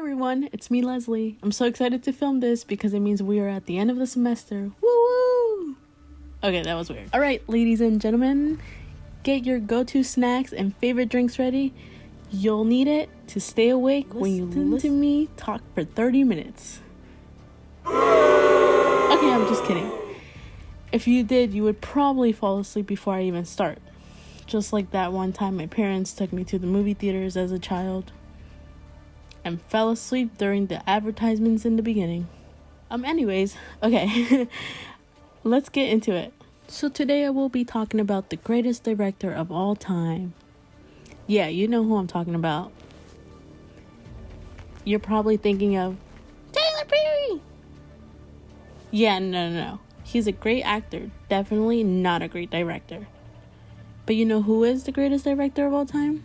everyone, it's me, Leslie. I'm so excited to film this because it means we are at the end of the semester. Woo! Okay, that was weird. Alright, ladies and gentlemen, get your go-to snacks and favorite drinks ready. You'll need it to stay awake when you listen to me talk for 30 minutes. Okay, I'm just kidding. If you did, you would probably fall asleep before I even start. Just like that one time my parents took me to the movie theaters as a child and fell asleep during the advertisements in the beginning. Anyways, okay, let's get into it. So today I will be talking about the greatest director of all time. Yeah, you know who I'm talking about. You're probably thinking of Tyler Perry. Yeah, no. He's a great actor, definitely not a great director. But you know who is the greatest director of all time?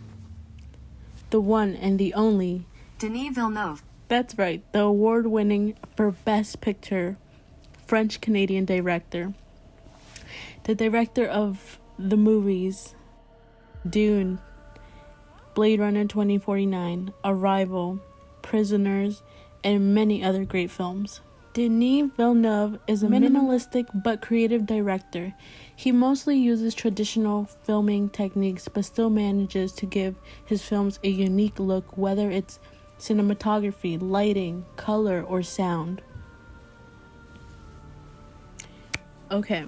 The one and the only Denis Villeneuve. That's right, the award-winning for Best Picture French-Canadian director. The director of the movies Dune, Blade Runner 2049, Arrival, Prisoners, and many other great films. Denis Villeneuve is a minimalistic but creative director. He mostly uses traditional filming techniques but still manages to give his films a unique look, whether it's cinematography, lighting, color, or sound. Okay,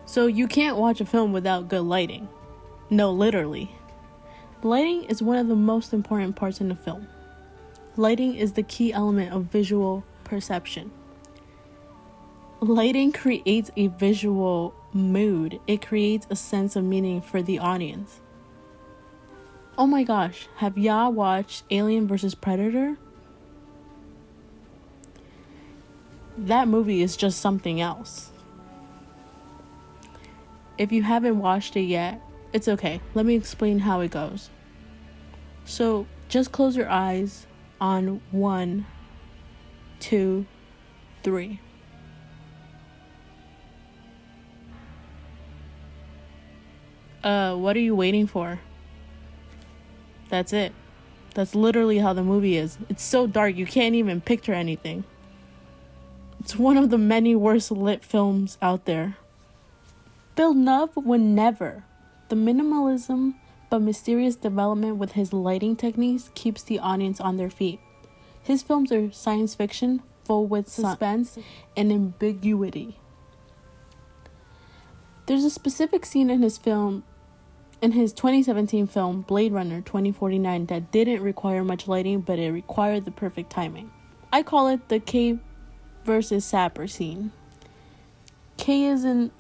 so you can't watch a film without good lighting. No, literally. Lighting is one of the most important parts in a film. Lighting is the key element of visual perception. Lighting creates a visual mood. It creates a sense of meaning for the audience. Oh my gosh, have y'all watched Alien vs. Predator? That movie is just something else. If you haven't watched it yet, it's okay. Let me explain how it goes. So, just close your eyes on 1, 2, 3. What are you waiting for? That's it. That's literally how the movie is. It's so dark you can't even picture anything. It's one of the many worst lit films out there. Villeneuve would never. The minimalism but mysterious development with his lighting techniques keeps the audience on their feet. His films are science fiction, full with suspense and ambiguity. There's a specific scene in his 2017 film Blade Runner 2049 that didn't require much lighting, but it required the perfect timing. I call it the K versus Zapper scene. K is in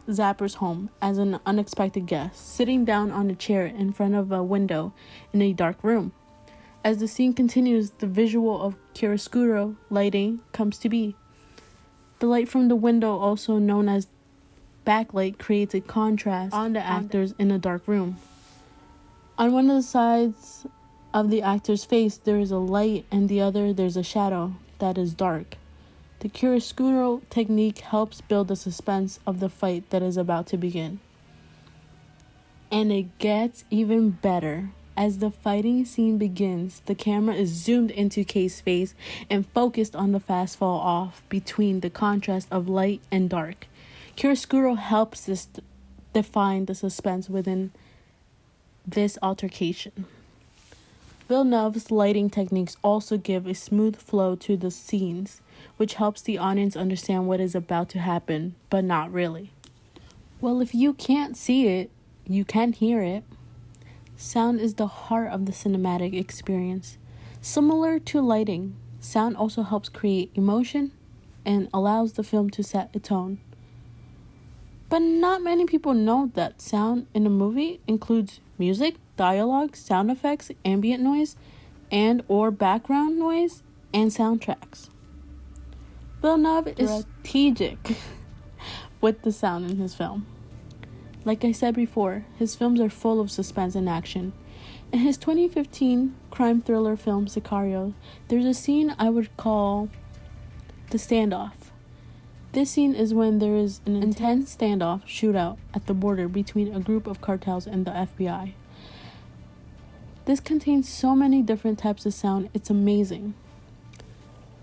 Zapper's home as an unexpected guest, sitting down on a chair in front of a window in a dark room. As the scene continues, the visual of chiaroscuro lighting comes to be. The light from the window, also known as backlight, creates a contrast on the actors in a dark room. On one of the sides of the actor's face there is a light, and the other there's a shadow that is dark. The chiaroscuro technique helps build the suspense of the fight that is about to begin. And it gets even better. As the fighting scene begins, the camera is zoomed into Kay's face and focused on the fast fall off between the contrast of light and dark. Chiaroscuro helps us define the suspense within this altercation. Villeneuve's lighting techniques also give a smooth flow to the scenes, which helps the audience understand what is about to happen, but not really. Well, if you can't see it, you can hear it. Sound is the heart of the cinematic experience. Similar to lighting, sound also helps create emotion and allows the film to set a tone. But not many people know that sound in a movie includes music, dialogue, sound effects, ambient noise, and or background noise, and soundtracks. Villeneuve is strategic with the sound in his film. Like I said before, his films are full of suspense and action. In his 2015 crime thriller film Sicario, there's a scene I would call the standoff. This scene is when there is an intense standoff shootout at the border between a group of cartels and the FBI. This contains so many different types of sound, it's amazing.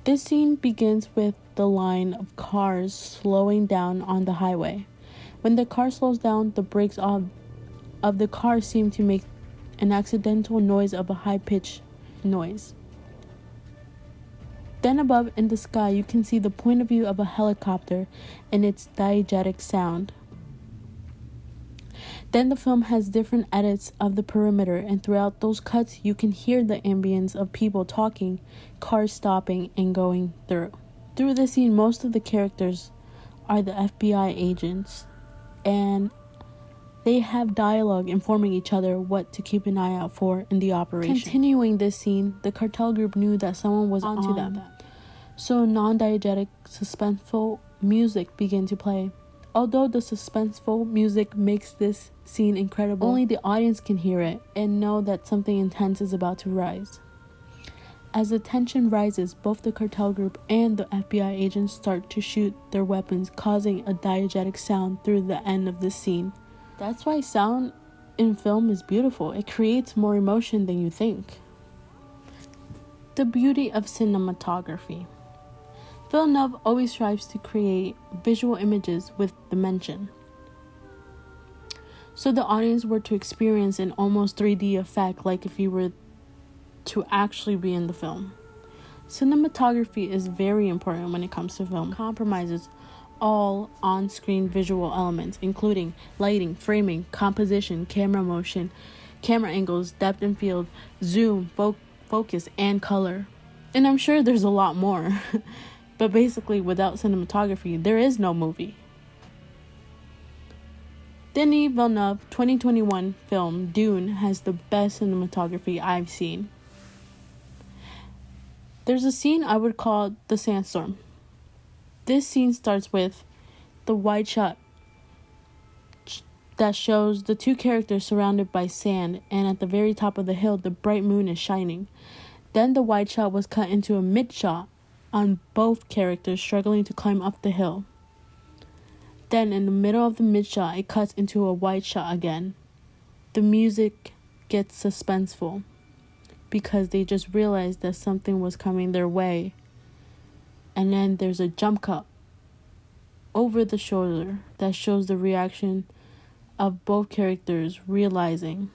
This scene begins with the line of cars slowing down on the highway. When the car slows down, the brakes of the car seem to make an accidental noise of a high-pitched noise. Then above in the sky, you can see the point of view of a helicopter and its diegetic sound. Then the film has different edits of the perimeter, and throughout those cuts, you can hear the ambience of people talking, cars stopping, and going through. Through this scene, most of the characters are the FBI agents, and they have dialogue informing each other what to keep an eye out for in the operation. Continuing this scene, the cartel group knew that someone was onto them. So non-diegetic, suspenseful music began to play. Although the suspenseful music makes this scene incredible, only the audience can hear it and know that something intense is about to rise. As the tension rises, both the cartel group and the FBI agents start to shoot their weapons, causing a diegetic sound through the end of this scene. That's why sound in film is beautiful. It creates more emotion than you think. The beauty of cinematography. Villeneuve always strives to create visual images with dimension, so the audience were to experience an almost 3D effect, like if you were to actually be in the film. Cinematography is very important when it comes to film. It compromises all on-screen visual elements, including lighting, framing, composition, camera motion, camera angles, depth and field, zoom, focus, and color. And I'm sure there's a lot more. But basically, without cinematography, there is no movie. Denis Villeneuve 2021 film Dune has the best cinematography I've seen. There's a scene I would call the sandstorm. This scene starts with the wide shot that shows the two characters surrounded by sand, and at the very top of the hill, the bright moon is shining. Then the wide shot was cut into a mid shot on both characters struggling to climb up the hill. Then in the middle of the mid shot, it cuts into a wide shot again. The music gets suspenseful because they just realized that something was coming their way. And then there's a jump cut over the shoulder that shows the reaction of both characters realizing.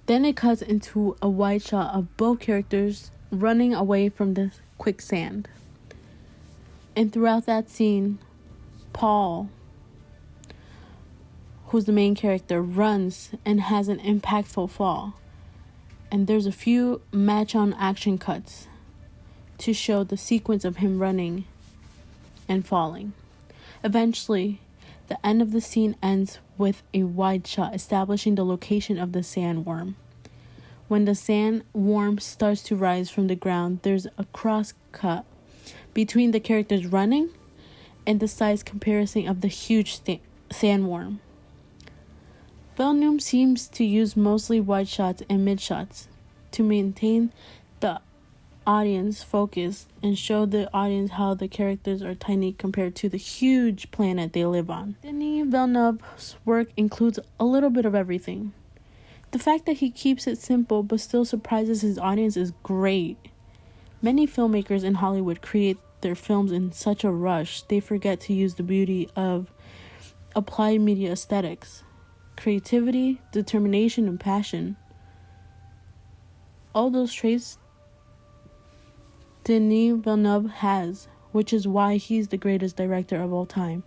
Then it cuts into a wide shot of both characters running away from the quicksand. And throughout that scene, Paul, who's the main character, runs and has an impactful fall. And there's a few match-on action cuts to show the sequence of him running and falling. Eventually, the end of the scene ends with a wide shot establishing the location of the sandworm. When the sandworm starts to rise from the ground, there's a cross cut between the characters running and the size comparison of the huge sandworm. Villeneuve seems to use mostly wide shots and mid shots to maintain the audience focus and show the audience how the characters are tiny compared to the huge planet they live on. Denis Villeneuve's work includes a little bit of everything. The fact that he keeps it simple but still surprises his audience is great. Many filmmakers in Hollywood create their films in such a rush, they forget to use the beauty of applied media aesthetics, creativity, determination, and passion. All those traits Denis Villeneuve has, which is why he's the greatest director of all time.